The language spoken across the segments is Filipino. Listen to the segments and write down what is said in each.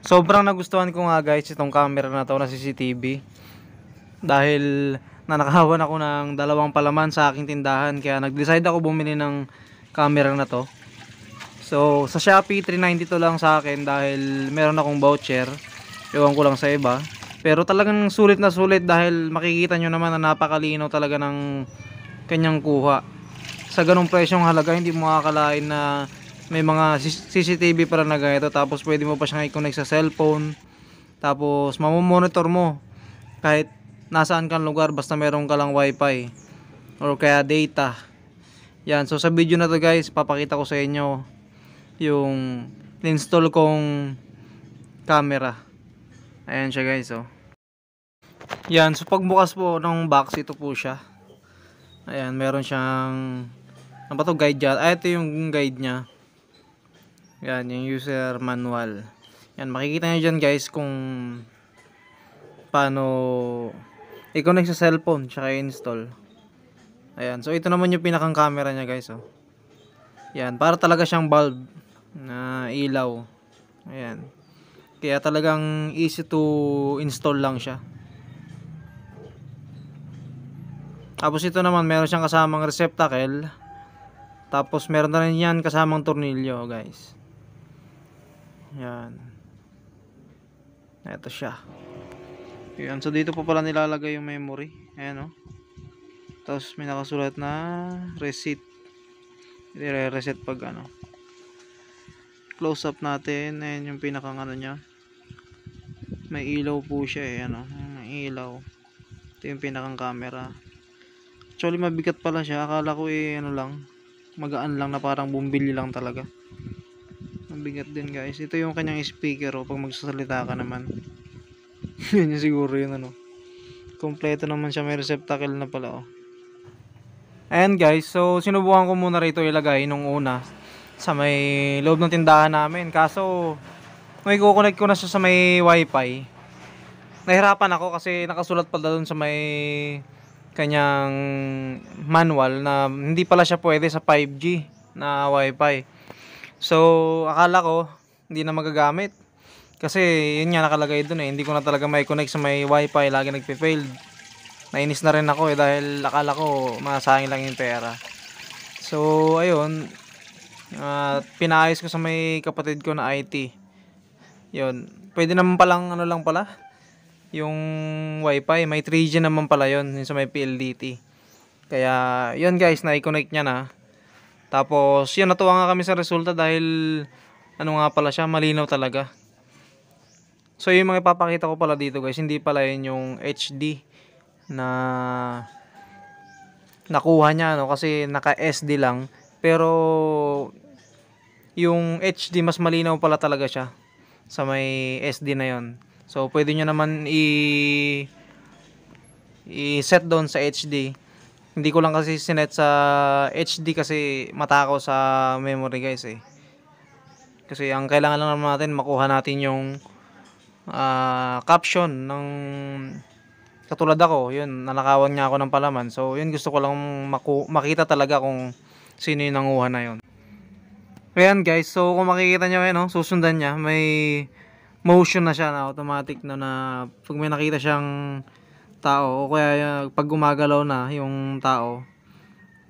Sobrang nagustuhan ko nga guys itong camera na to na CCTV. Dahil nanakawan ako ng dalawang palaman sa aking tindahan. Kaya nag-decide ako bumili ng camera na to. So sa Shopee 392 lang sa akin dahil meron akong voucher. Ewan ko lang sa iba. Pero talagang sulit na sulit dahil makikita nyo naman na napakalinaw talaga ng kanyang kuha. Sa ganung presyong halaga hindi mo makakalain na may mga CCTV para na ganito. Tapos pwede mo pa siyang i-connect sa cellphone. Tapos mamomonitor mo kahit nasaan kang lugar basta meron ka lang wifi or kaya data. Yan, so sa video na to guys papakita ko sa inyo yung install kong camera. Ayan siya guys, oh. Yan, so pagbukas po ng box, ito po siya. Ayan, meron siyang ano ba to, guide dyan. Ito yung guide nya. Yan, yung user manual. Yan, makikita nyo dyan guys kung paano i-connect sa cellphone tsaka i-install. Ayan, so ito naman yung pinakang camera nya guys, oh. Yan, para talaga siyang bulb na ilaw. Ayan. Kaya talagang easy to install lang siya. Tapos ito naman meron siyang kasamang receptacle. Tapos meron na rin yan kasamang tornilyo guys. Yan. Ito siya. Yan. So dito po pala nilalagay yung memory. Ayan, oh. Tapos may nakasulat na receipt. I-reset pag ano. Close up natin. Ayan yung pinakang ano nya. May ilaw po siya eh. Ano. May ilaw. Ito yung pinakang camera. Actually mabigat pala siya. Akala ko eh ano lang. Magaan lang na parang bumbilya lang talaga. Mabigat din guys. Ito yung kanyang speaker, oh, pag magsasalita ka naman. Yan yung siguro yung ano. Kompleto naman siya. May receptacle na pala, oh. Ayan guys. So sinubukan ko muna rito ilagay nung una sa may loob ng tindahan namin. Kaso may kukonect ko na siya sa may wifi. Nahirapan ako kasi nakasulat pala doon sa may kanyang manual na hindi pala siya pwede sa 5G na wifi. So akala ko hindi na magagamit kasi yun nga nakalagay doon eh. Hindi ko na talaga may connect sa may wifi. Lagi nagpe-fail. Nainis na rin ako eh dahil akala ko masayang lang yung pera. So ayun, pinaayos ko sa may kapatid ko na IT. Yun, pwede naman palang ano lang pala yung wifi, may 3G naman pala yun, yung sa may PLDT. Kaya yun guys, na-connect niya na. Tapos yun, natuwa nga kami sa resulta dahil ano nga pala siya, malinaw talaga. So yung mga ipapakita ko pala dito guys, hindi pala yun yung HD na nakuha niya, no? Kasi naka SD lang. Pero yung HD mas malinaw pala talaga siya sa may SD na yon. So pwede nyo naman i-set down sa HD. Hindi ko lang kasi sinet sa HD kasi matakaw sa memory guys eh. Kasi ang kailangan lang naman natin makuha natin yung caption ng katulad ako, yun, nanakawan nga ako ng palaman. So yun, gusto ko lang makita talaga kung sino yung nanguha na yun. Ayan guys, so kung makikita nyo yun, no, susundan niya, may motion na siya na automatic na pag may nakita siyang tao o kaya pag gumagalaw na yung tao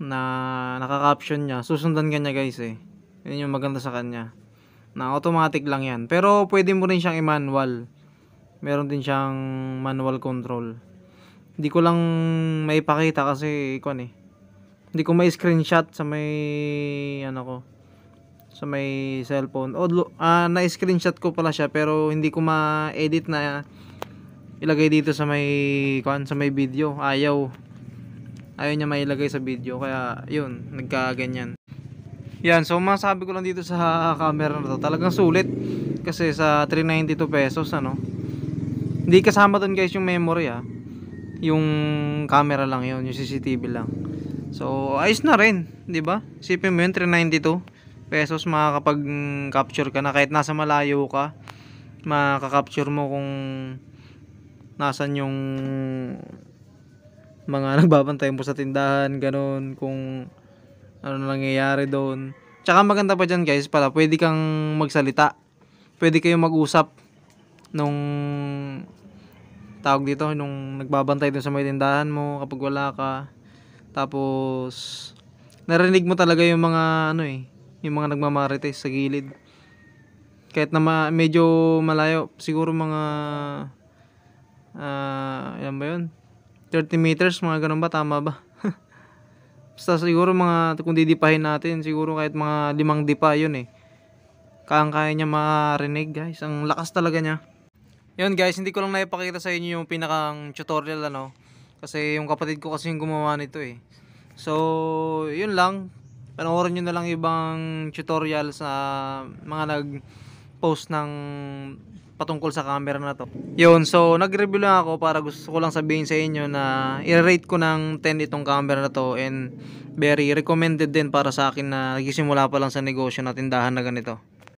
na naka-caption niya, susundan kanya guys eh. Yun yung maganda sa kanya. Na automatic lang yan. Pero pwede mo rin siyang i-manual. Meron din siyang manual control. Hindi ko lang maipakita kasi hindi ko may screenshot sa may ano ko, sa may cellphone. Na-screenshot ko pala siya pero hindi ko ma-edit na ilagay dito sa may sa may video. Ayaw niya mailagay sa video kaya yun, nagkaganyan. Yan, so masabi ko lang dito sa camera na to, talagang sulit kasi sa 392 pesos ano. Hindi kasama doon guys yung memory yung camera lang yun, yung CCTV lang. So ayos na rin, di ba? Isipin mo yun, 392 pesos makakapag-capture ka na kahit nasa malayo ka. Makaka-capture mo kung nasan yung mga nagbabantay mo sa tindahan, ganun, kung ano nangyayari doon. Tsaka maganda pa dyan guys pala, pwede kang magsalita, pwede kayong mag-usap nung tawag dito, nung nagbabantay dun sa may tindahan mo kapag wala ka. Tapos narinig mo talaga yung mga ano yung mga nagmamarites sa gilid. Kahit na medyo malayo, siguro mga yan ba yun? 30 meters, mga ganun ba? Tama ba? Basta siguro mga, kung didipahin natin, siguro kahit mga 5 dipa yun kaya niya marinig, guys. Ang lakas talaga niya. Yun guys, hindi ko lang naipakita sa inyo yung pinakang tutorial kasi yung kapatid ko kasi yung gumawa nito So, yun lang. Panoorin nyo na lang ibang tutorial sa mga nag-post ng patungkol sa camera na to. Yun, so nag-review lang ako para gusto ko lang sabihin sa inyo na i-rate ko ng 10 itong camera na to, and very recommended din para sa akin na nagsisimula pa lang sa negosyo na tindahan na ganito.